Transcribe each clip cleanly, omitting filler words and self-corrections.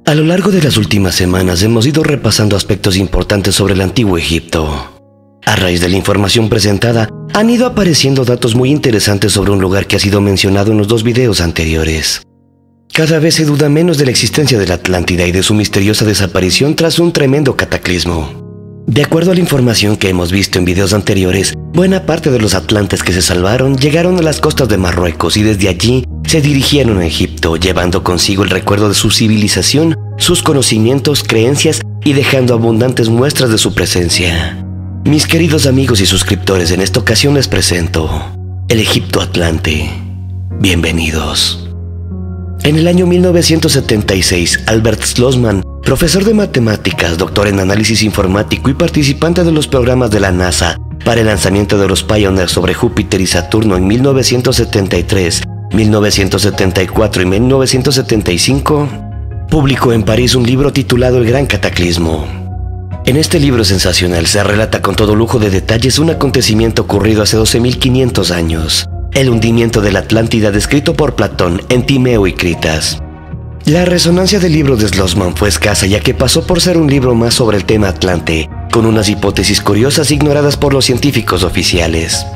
A lo largo de las últimas semanas hemos ido repasando aspectos importantes sobre el antiguo Egipto. A raíz de la información presentada, han ido apareciendo datos muy interesantes sobre un lugar que ha sido mencionado en los dos videos anteriores. Cada vez se duda menos de la existencia de la Atlántida y de su misteriosa desaparición tras un tremendo cataclismo. De acuerdo a la información que hemos visto en videos anteriores, buena parte de los atlantes que se salvaron llegaron a las costas de Marruecos y desde allí se dirigieron a Egipto, llevando consigo el recuerdo de su civilización, sus conocimientos, creencias y dejando abundantes muestras de su presencia. Mis queridos amigos y suscriptores, en esta ocasión les presento el Egipto Atlante. Bienvenidos. En el año 1976, Albert Schlossman, profesor de matemáticas, doctor en análisis informático y participante de los programas de la NASA para el lanzamiento de los Pioneer sobre Júpiter y Saturno en 1973, 1974 y 1975, publicó en París un libro titulado El Gran Cataclismo. En este libro sensacional se relata con todo lujo de detalles un acontecimiento ocurrido hace 12.500 años, el hundimiento de la Atlántida descrito por Platón en Timeo y Critas. La resonancia del libro de Schlossman fue escasa, ya que pasó por ser un libro más sobre el tema Atlante, con unas hipótesis curiosas ignoradas por los científicos oficiales.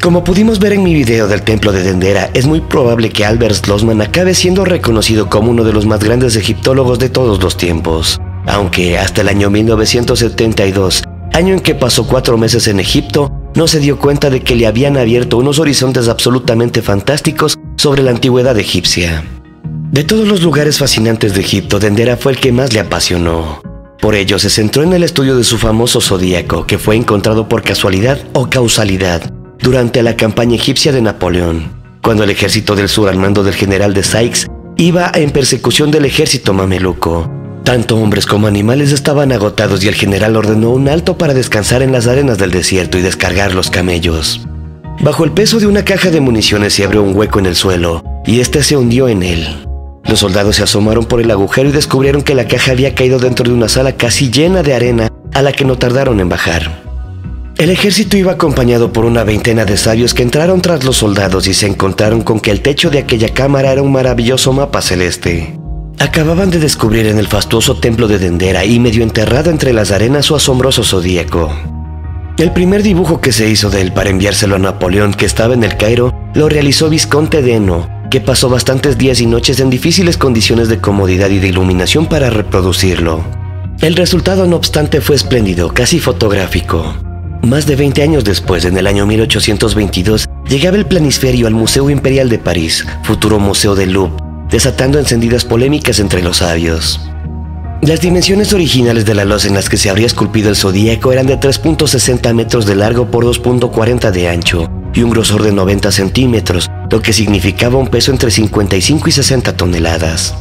Como pudimos ver en mi video del templo de Dendera, es muy probable que Albert Schlossman acabe siendo reconocido como uno de los más grandes egiptólogos de todos los tiempos, aunque hasta el año 1972, año en que pasó 4 meses en Egipto, no se dio cuenta de que le habían abierto unos horizontes absolutamente fantásticos sobre la antigüedad egipcia. De todos los lugares fascinantes de Egipto, Dendera fue el que más le apasionó. Por ello, se centró en el estudio de su famoso zodíaco, que fue encontrado por casualidad o causalidad durante la campaña egipcia de Napoleón, cuando el ejército del sur al mando del general de Sykes iba en persecución del ejército mameluco. Tanto hombres como animales estaban agotados y el general ordenó un alto para descansar en las arenas del desierto y descargar los camellos. Bajo el peso de una caja de municiones se abrió un hueco en el suelo y este se hundió en él. Los soldados se asomaron por el agujero y descubrieron que la caja había caído dentro de una sala casi llena de arena a la que no tardaron en bajar. El ejército iba acompañado por una veintena de sabios que entraron tras los soldados y se encontraron con que el techo de aquella cámara era un maravilloso mapa celeste. Acababan de descubrir en el fastuoso templo de Dendera y medio enterrado entre las arenas su asombroso zodíaco. El primer dibujo que se hizo de él para enviárselo a Napoleón, que estaba en el Cairo, lo realizó Visconte d'Eno, que pasó bastantes días y noches en difíciles condiciones de comodidad y de iluminación para reproducirlo. El resultado, no obstante, fue espléndido, casi fotográfico. Más de 20 años después, en el año 1822, llegaba el planisferio al Museo Imperial de París, futuro Museo del Louvre, desatando encendidas polémicas entre los sabios. Las dimensiones originales de la losa en las que se habría esculpido el zodíaco eran de 3.60 metros de largo por 2.40 de ancho y un grosor de 90 centímetros, lo que significaba un peso entre 55 y 60 toneladas.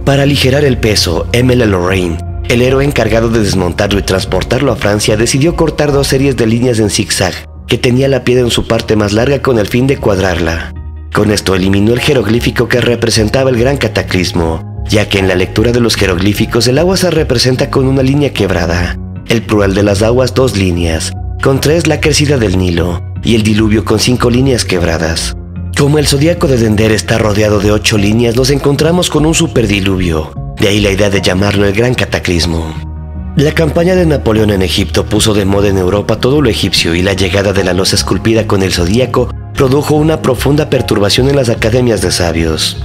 Para aligerar el peso, M. Lorraine, el héroe encargado de desmontarlo y transportarlo a Francia, decidió cortar 2 series de líneas en zigzag que tenía la piedra en su parte más larga con el fin de cuadrarla. Con esto eliminó el jeroglífico que representaba el gran cataclismo, ya que en la lectura de los jeroglíficos el agua se representa con una línea quebrada, el plural de las aguas 2 líneas, con 3 la crecida del Nilo y el diluvio con 5 líneas quebradas. Como el zodíaco de Dendera está rodeado de 8 líneas, nos encontramos con un superdiluvio. De ahí la idea de llamarlo el Gran Cataclismo. La campaña de Napoleón en Egipto puso de moda en Europa todo lo egipcio y la llegada de la losa esculpida con el zodíaco produjo una profunda perturbación en las academias de sabios.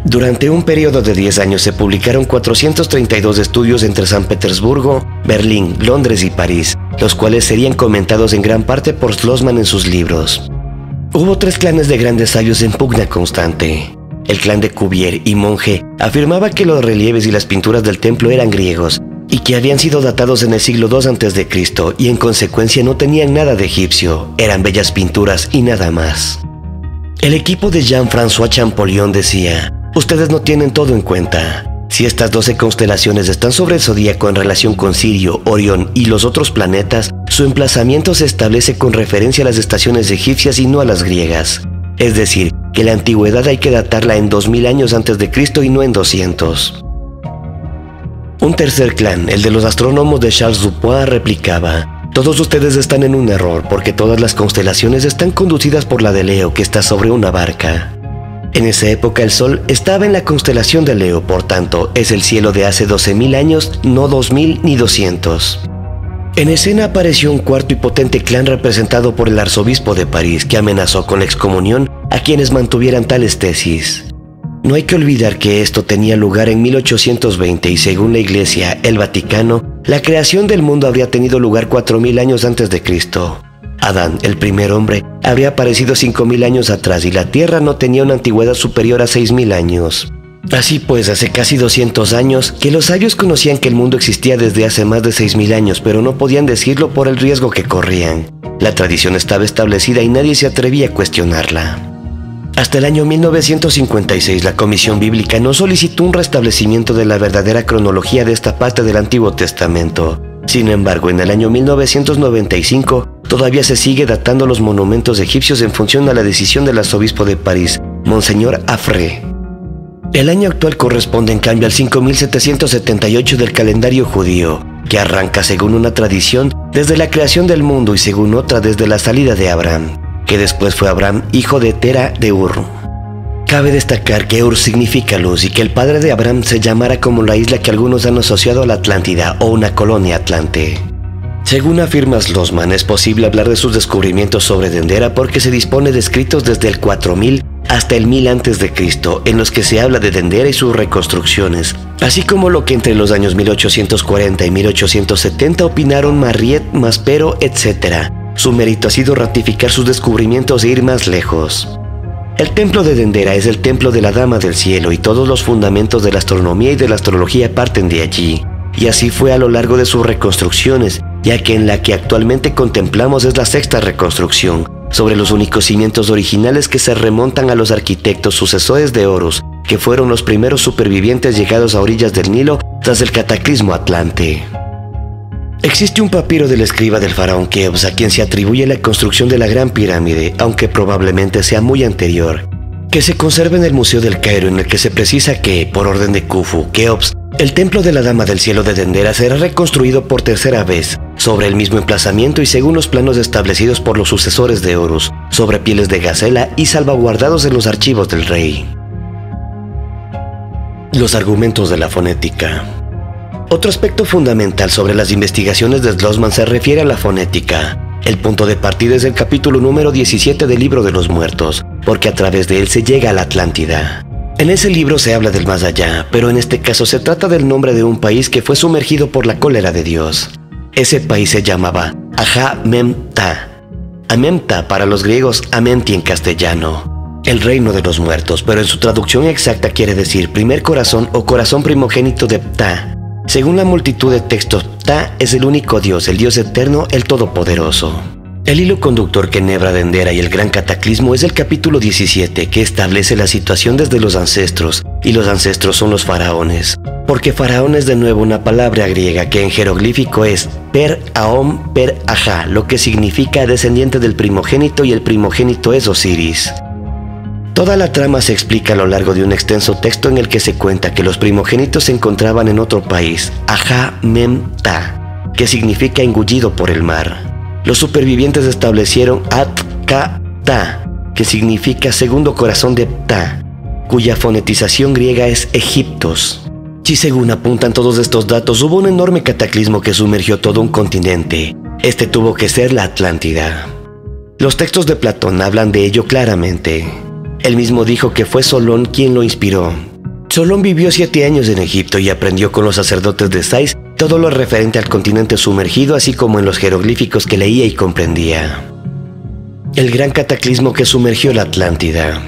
Durante un periodo de 10 años se publicaron 432 estudios entre San Petersburgo, Berlín, Londres y París, los cuales serían comentados en gran parte por Schlossman en sus libros. Hubo 3 clanes de grandes sabios en pugna constante. El clan de Cuvier y Monge afirmaba que los relieves y las pinturas del templo eran griegos y que habían sido datados en el siglo II a.C. y en consecuencia no tenían nada de egipcio, eran bellas pinturas y nada más. El equipo de Jean-François Champollion decía: ustedes no tienen todo en cuenta. Si estas 12 constelaciones están sobre el zodíaco en relación con Sirio, Orión y los otros planetas, su emplazamiento se establece con referencia a las estaciones egipcias y no a las griegas. Es decir, que la antigüedad hay que datarla en 2000 años antes de Cristo y no en 200. Un tercer clan, el de los astrónomos de Charles Dupuis, replicaba: todos ustedes están en un error porque todas las constelaciones están conducidas por la de Leo, que está sobre una barca. En esa época el Sol estaba en la constelación de Leo, por tanto, es el cielo de hace 12.000 años, no 2.000 ni 200. En escena apareció un cuarto y potente clan representado por el arzobispo de París, que amenazó con la excomunión a quienes mantuvieran tales tesis. No hay que olvidar que esto tenía lugar en 1820 y según la Iglesia, el Vaticano, la creación del mundo habría tenido lugar 4.000 años antes de Cristo. Adán, el primer hombre, habría aparecido 5.000 años atrás y la Tierra no tenía una antigüedad superior a 6.000 años. Así pues, hace casi 200 años, que los sabios conocían que el mundo existía desde hace más de 6.000 años, pero no podían decirlo por el riesgo que corrían. La tradición estaba establecida y nadie se atrevía a cuestionarla. Hasta el año 1956, la Comisión Bíblica no solicitó un restablecimiento de la verdadera cronología de esta parte del Antiguo Testamento. Sin embargo, en el año 1995, todavía se sigue datando los monumentos egipcios en función a la decisión del arzobispo de París, Monseñor Afré. El año actual corresponde en cambio al 5778 del calendario judío, que arranca según una tradición desde la creación del mundo y según otra desde la salida de Abraham, que después fue Abraham, hijo de Tera de Ur. Cabe destacar que Ur significa luz y que el padre de Abraham se llamara como la isla que algunos han asociado a la Atlántida o una colonia atlante. Según afirma Schlossman, es posible hablar de sus descubrimientos sobre Dendera porque se dispone de escritos desde el 4000 hasta el 1000 a.C., en los que se habla de Dendera y sus reconstrucciones, así como lo que entre los años 1840 y 1870 opinaron Mariette, Maspero, etc. Su mérito ha sido ratificar sus descubrimientos e ir más lejos. El templo de Dendera es el templo de la Dama del Cielo y todos los fundamentos de la astronomía y de la astrología parten de allí. Y así fue a lo largo de sus reconstrucciones, ya que en la que actualmente contemplamos es la sexta reconstrucción, sobre los únicos cimientos originales que se remontan a los arquitectos sucesores de Horus, que fueron los primeros supervivientes llegados a orillas del Nilo tras el cataclismo atlante. Existe un papiro del escriba del faraón Keops a quien se atribuye la construcción de la Gran Pirámide, aunque probablemente sea muy anterior, que se conserva en el Museo del Cairo, en el que se precisa que, por orden de Khufu, Keops, el templo de la Dama del Cielo de Dendera será reconstruido por tercera vez, sobre el mismo emplazamiento y según los planos establecidos por los sucesores de Horus, sobre pieles de gacela y salvaguardados en los archivos del rey. Los argumentos de la fonética. Otro aspecto fundamental sobre las investigaciones de Schlossman se refiere a la fonética. El punto de partida es el capítulo número 17 del Libro de los Muertos, porque a través de él se llega a la Atlántida. En ese libro se habla del más allá, pero en este caso se trata del nombre de un país que fue sumergido por la cólera de Dios. Ese país se llamaba Ajamemta. Amemta para los griegos, Amenti en castellano. El reino de los muertos, pero en su traducción exacta quiere decir primer corazón o corazón primogénito de Ptah. Según la multitud de textos, Ptah es el único Dios, el Dios eterno, el todopoderoso. El hilo conductor que enhebra Dendera y el gran cataclismo es el capítulo 17, que establece la situación desde los ancestros, y los ancestros son los faraones. Porque faraón es de nuevo una palabra griega que en jeroglífico es Per Aom Per Aja, lo que significa descendiente del primogénito y el primogénito es Osiris. Toda la trama se explica a lo largo de un extenso texto en el que se cuenta que los primogénitos se encontraban en otro país, Ajamemta, que significa engullido por el mar. Los supervivientes establecieron At-Ka-Ta, que significa segundo corazón de Ptah, cuya fonetización griega es Egiptos. Si según apuntan todos estos datos, hubo un enorme cataclismo que sumergió todo un continente. Este tuvo que ser la Atlántida. Los textos de Platón hablan de ello claramente. Él mismo dijo que fue Solón quien lo inspiró. Solón vivió 7 años en Egipto y aprendió con los sacerdotes de Sais todo lo referente al continente sumergido, así como en los jeroglíficos que leía y comprendía. El gran cataclismo que sumergió la Atlántida.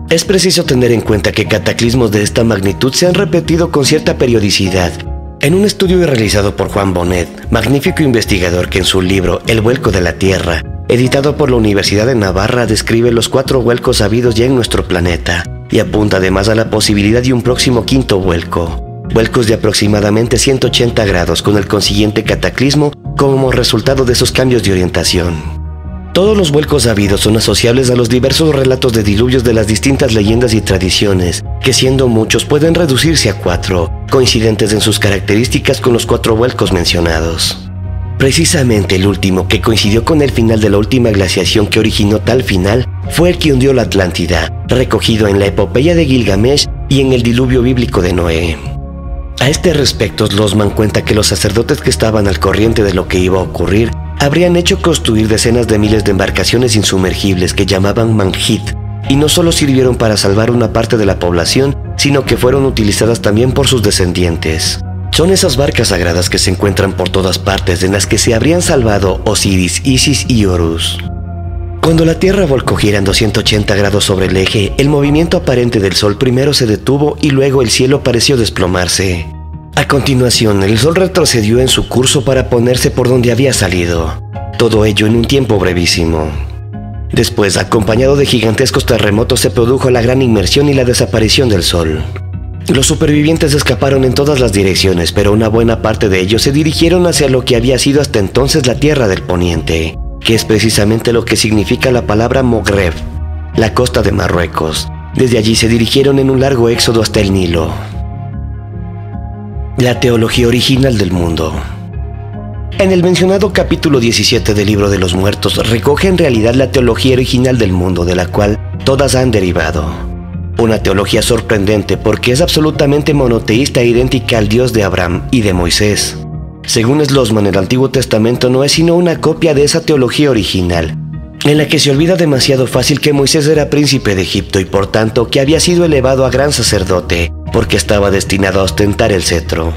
Es preciso tener en cuenta que cataclismos de esta magnitud se han repetido con cierta periodicidad. En un estudio realizado por Juan Bonet, magnífico investigador que en su libro El vuelco de la Tierra, editado por la Universidad de Navarra, describe los 4 vuelcos habidos ya en nuestro planeta y apunta además a la posibilidad de un próximo 5º vuelco. Vuelcos de aproximadamente 180 grados con el consiguiente cataclismo como resultado de esos cambios de orientación. Todos los vuelcos habidos son asociables a los diversos relatos de diluvios de las distintas leyendas y tradiciones, que siendo muchos pueden reducirse a 4, coincidentes en sus características con los 4 vuelcos mencionados. Precisamente el último, que coincidió con el final de la última glaciación que originó tal final, fue el que hundió la Atlántida, recogido en la epopeya de Gilgamesh y en el diluvio bíblico de Noé. A este respecto, Slossman cuenta que los sacerdotes que estaban al corriente de lo que iba a ocurrir habrían hecho construir decenas de miles de embarcaciones insumergibles que llamaban Manjit, y no solo sirvieron para salvar una parte de la población, sino que fueron utilizadas también por sus descendientes. Son esas barcas sagradas que se encuentran por todas partes, en las que se habrían salvado Osiris, Isis y Horus. Cuando la Tierra volcó girando 180 grados sobre el eje, el movimiento aparente del Sol primero se detuvo y luego el cielo pareció desplomarse. A continuación, el Sol retrocedió en su curso para ponerse por donde había salido. Todo ello en un tiempo brevísimo. Después, acompañado de gigantescos terremotos, se produjo la gran inmersión y la desaparición del Sol. Los supervivientes escaparon en todas las direcciones, pero una buena parte de ellos se dirigieron hacia lo que había sido hasta entonces la Tierra del Poniente, que es precisamente lo que significa la palabra Mogreb, la costa de Marruecos. Desde allí se dirigieron en un largo éxodo hasta el Nilo. La teología original del mundo. En el mencionado capítulo 17 del Libro de los Muertos recoge en realidad la teología original del mundo, de la cual todas han derivado. Una teología sorprendente porque es absolutamente monoteísta e idéntica al Dios de Abraham y de Moisés. Según Slossman, el Antiguo Testamento no es sino una copia de esa teología original, en la que se olvida demasiado fácil que Moisés era príncipe de Egipto y por tanto que había sido elevado a gran sacerdote, porque estaba destinado a ostentar el cetro.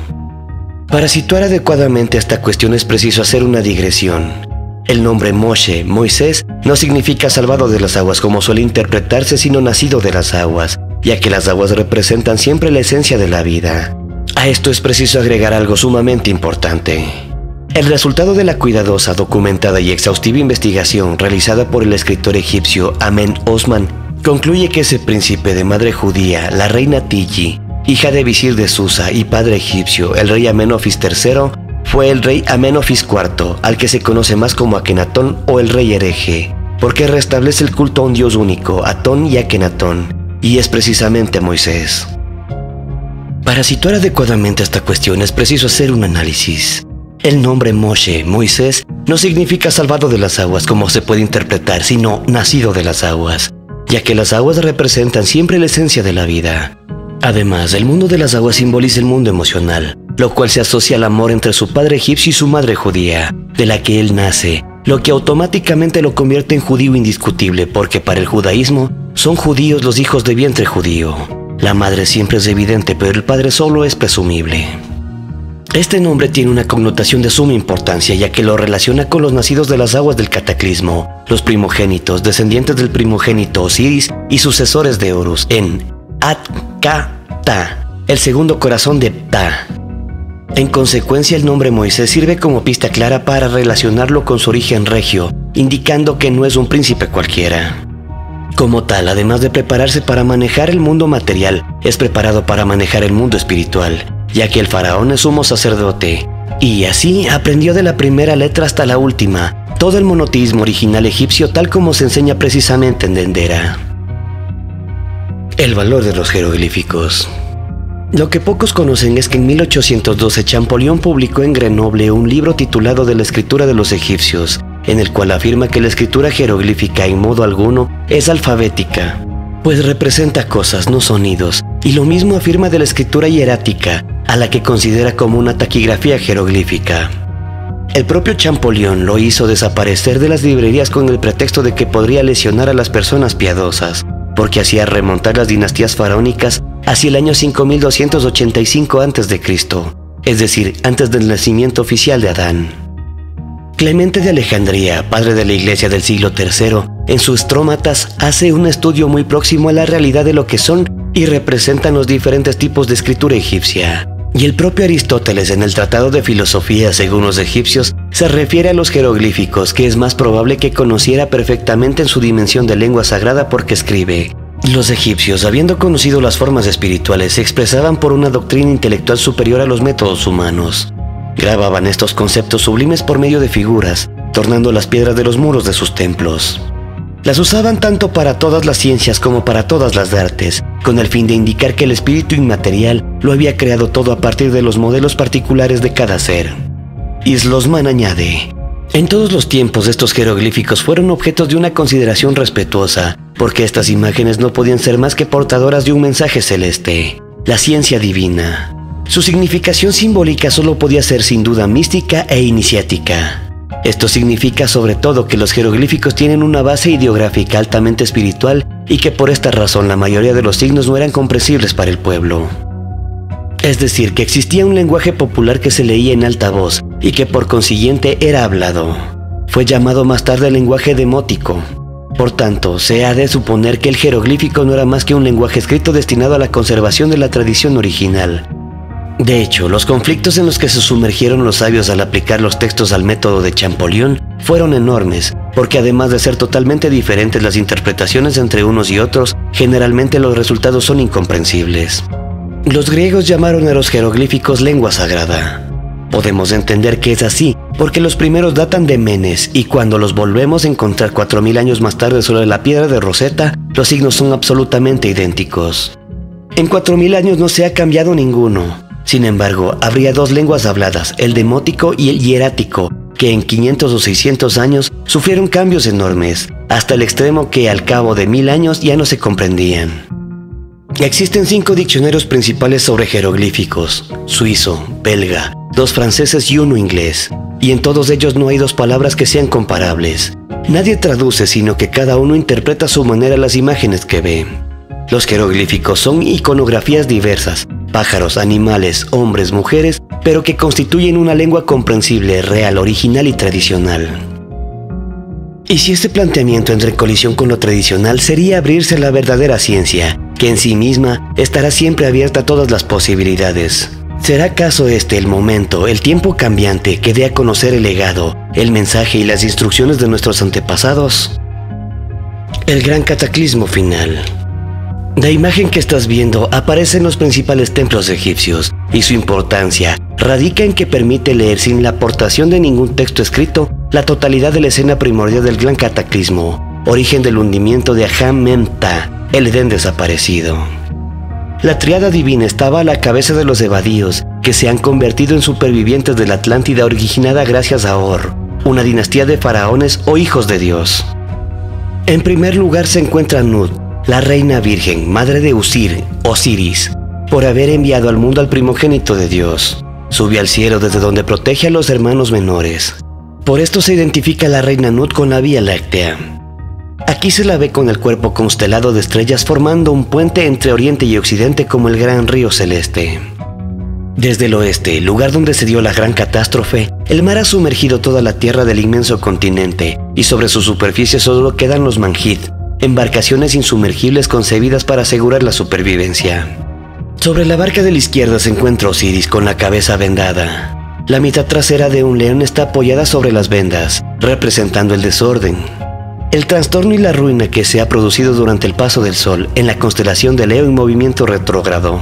Para situar adecuadamente esta cuestión es preciso hacer una digresión. El nombre Moshe, Moisés, no significa salvado de las aguas como suele interpretarse, sino nacido de las aguas, ya que las aguas representan siempre la esencia de la vida. A esto es preciso agregar algo sumamente importante. El resultado de la cuidadosa, documentada y exhaustiva investigación realizada por el escritor egipcio Amen-Osman concluye que ese príncipe de madre judía, la reina Tiji, hija de visir de Susa y padre egipcio, el rey Amenofis III, fue el rey Amenofis IV, al que se conoce más como Akenatón o el rey hereje, porque restablece el culto a un dios único, Atón y Akenatón, y es precisamente Moisés. Para situar adecuadamente esta cuestión es preciso hacer un análisis. El nombre Moshe, Moisés, no significa salvado de las aguas como se puede interpretar, sino nacido de las aguas, ya que las aguas representan siempre la esencia de la vida. Además, el mundo de las aguas simboliza el mundo emocional, lo cual se asocia al amor entre su padre egipcio y su madre judía, de la que él nace, lo que automáticamente lo convierte en judío indiscutible, porque para el judaísmo son judíos los hijos de vientre judío. La madre siempre es evidente, pero el padre solo es presumible. Este nombre tiene una connotación de suma importancia, ya que lo relaciona con los nacidos de las aguas del cataclismo, los primogénitos, descendientes del primogénito Osiris y sucesores de Horus, en At-Ka-Ta, el segundo corazón de Ptah. En consecuencia, el nombre Moisés sirve como pista clara para relacionarlo con su origen regio, indicando que no es un príncipe cualquiera. Como tal, además de prepararse para manejar el mundo material, es preparado para manejar el mundo espiritual, ya que el faraón es sumo sacerdote, y así aprendió de la primera letra hasta la última, todo el monoteísmo original egipcio tal como se enseña precisamente en Dendera. El valor de los jeroglíficos. Lo que pocos conocen es que en 1812 Champollion publicó en Grenoble un libro titulado De la escritura de los egipcios, en el cual afirma que la escritura jeroglífica en modo alguno es alfabética, pues representa cosas, no sonidos, y lo mismo afirma de la escritura hierática, a la que considera como una taquigrafía jeroglífica. El propio Champollion lo hizo desaparecer de las librerías con el pretexto de que podría lesionar a las personas piadosas, porque hacía remontar las dinastías faraónicas hacia el año 5285 a.C., es decir, antes del nacimiento oficial de Adán. Clemente de Alejandría, padre de la Iglesia del siglo III, en sus Strómatas hace un estudio muy próximo a la realidad de lo que son y representan los diferentes tipos de escritura egipcia. Y el propio Aristóteles, en el Tratado de Filosofía según los egipcios, se refiere a los jeroglíficos, que es más probable que conociera perfectamente en su dimensión de lengua sagrada porque escribe: los egipcios, habiendo conocido las formas espirituales, se expresaban por una doctrina intelectual superior a los métodos humanos. Grababan estos conceptos sublimes por medio de figuras, tornando las piedras de los muros de sus templos. Las usaban tanto para todas las ciencias como para todas las artes, con el fin de indicar que el espíritu inmaterial lo había creado todo a partir de los modelos particulares de cada ser. Islosman añade: en todos los tiempos estos jeroglíficos fueron objetos de una consideración respetuosa, porque estas imágenes no podían ser más que portadoras de un mensaje celeste, la ciencia divina. Su significación simbólica solo podía ser sin duda mística e iniciática. Esto significa sobre todo que los jeroglíficos tienen una base ideográfica altamente espiritual y que por esta razón la mayoría de los signos no eran comprensibles para el pueblo. Es decir, que existía un lenguaje popular que se leía en alta voz y que por consiguiente era hablado. Fue llamado más tarde lenguaje demótico. Por tanto, se ha de suponer que el jeroglífico no era más que un lenguaje escrito destinado a la conservación de la tradición original. De hecho, los conflictos en los que se sumergieron los sabios al aplicar los textos al método de Champollion fueron enormes, porque además de ser totalmente diferentes las interpretaciones entre unos y otros, generalmente los resultados son incomprensibles. Los griegos llamaron a los jeroglíficos lengua sagrada. Podemos entender que es así, porque los primeros datan de Menes, y cuando los volvemos a encontrar 4000 años más tarde sobre la piedra de Rosetta, los signos son absolutamente idénticos. En 4000 años no se ha cambiado ninguno. Sin embargo, habría dos lenguas habladas, el demótico y el hierático, que en 500 o 600 años sufrieron cambios enormes, hasta el extremo que al cabo de 1000 años ya no se comprendían. Existen 5 diccionarios principales sobre jeroglíficos: suizo, belga, 2 franceses y 1 inglés, y en todos ellos no hay 2 palabras que sean comparables. Nadie traduce, sino que cada uno interpreta a su manera las imágenes que ve. Los jeroglíficos son iconografías diversas, pájaros, animales, hombres, mujeres, pero que constituyen una lengua comprensible, real, original y tradicional. Y si este planteamiento entra en colisión con lo tradicional, sería abrirse a la verdadera ciencia, que en sí misma estará siempre abierta a todas las posibilidades. ¿Será acaso este el momento, el tiempo cambiante, que dé a conocer el legado, el mensaje y las instrucciones de nuestros antepasados? El gran cataclismo final. La imagen que estás viendo aparece en los principales templos egipcios, y su importancia radica en que permite leer sin la aportación de ningún texto escrito la totalidad de la escena primordial del gran cataclismo, origen del hundimiento de Ahamemta, el Edén desaparecido. La triada divina estaba a la cabeza de los Ebadíos, que se han convertido en supervivientes de la Atlántida originada gracias a Or, una dinastía de faraones o hijos de Dios. En primer lugar se encuentra Nut, la reina virgen, madre de Osiris, por haber enviado al mundo al primogénito de Dios. Sube al cielo desde donde protege a los hermanos menores. Por esto se identifica a la reina Nut con la Vía Láctea. Aquí se la ve con el cuerpo constelado de estrellas formando un puente entre Oriente y Occidente como el gran río celeste. Desde el oeste, lugar donde se dio la gran catástrofe, el mar ha sumergido toda la tierra del inmenso continente y sobre su superficie solo quedan los Manjid, embarcaciones insumergibles concebidas para asegurar la supervivencia. Sobre la barca de la izquierda se encuentra Osiris con la cabeza vendada. La mitad trasera de un león está apoyada sobre las vendas, representando el desorden, el trastorno y la ruina que se ha producido durante el paso del Sol en la constelación de Leo en movimiento retrógrado.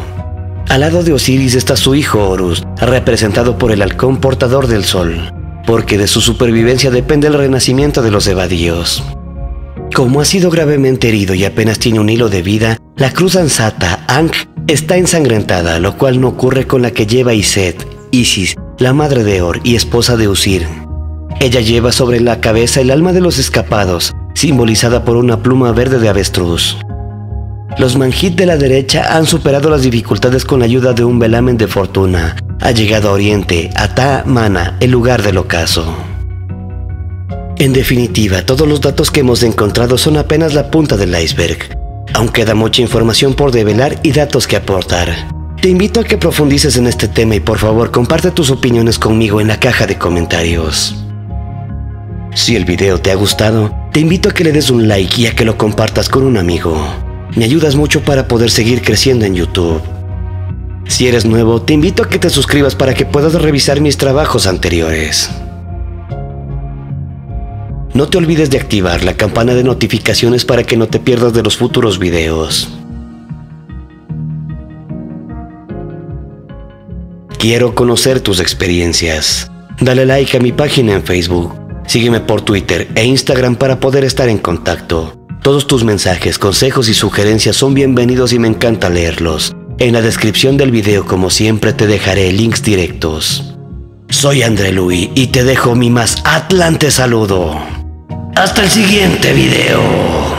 Al lado de Osiris está su hijo Horus, representado por el halcón portador del Sol, porque de su supervivencia depende el renacimiento de los Ebadíos. Como ha sido gravemente herido y apenas tiene un hilo de vida, la cruz ansata, Ankh, está ensangrentada, lo cual no ocurre con la que lleva Iset, Isis, la madre de Or y esposa de Usir. Ella lleva sobre la cabeza el alma de los escapados, simbolizada por una pluma verde de avestruz. Los Manjid de la derecha han superado las dificultades con la ayuda de un velamen de fortuna. Ha llegado a Oriente, a Ta-Mana, el lugar del ocaso. En definitiva, todos los datos que hemos encontrado son apenas la punta del iceberg. Aún queda mucha información por develar y datos que aportar. Te invito a que profundices en este tema y por favor comparte tus opiniones conmigo en la caja de comentarios. Si el video te ha gustado, te invito a que le des un like y a que lo compartas con un amigo. Me ayudas mucho para poder seguir creciendo en YouTube. Si eres nuevo, te invito a que te suscribas para que puedas revisar mis trabajos anteriores. No te olvides de activar la campana de notificaciones para que no te pierdas de los futuros videos. Quiero conocer tus experiencias. Dale like a mi página en Facebook. Sígueme por Twitter e Instagram para poder estar en contacto. Todos tus mensajes, consejos y sugerencias son bienvenidos y me encanta leerlos. En la descripción del video, como siempre, te dejaré links directos. Soy André Louis y te dejo mi más atlante saludo. Hasta el siguiente video.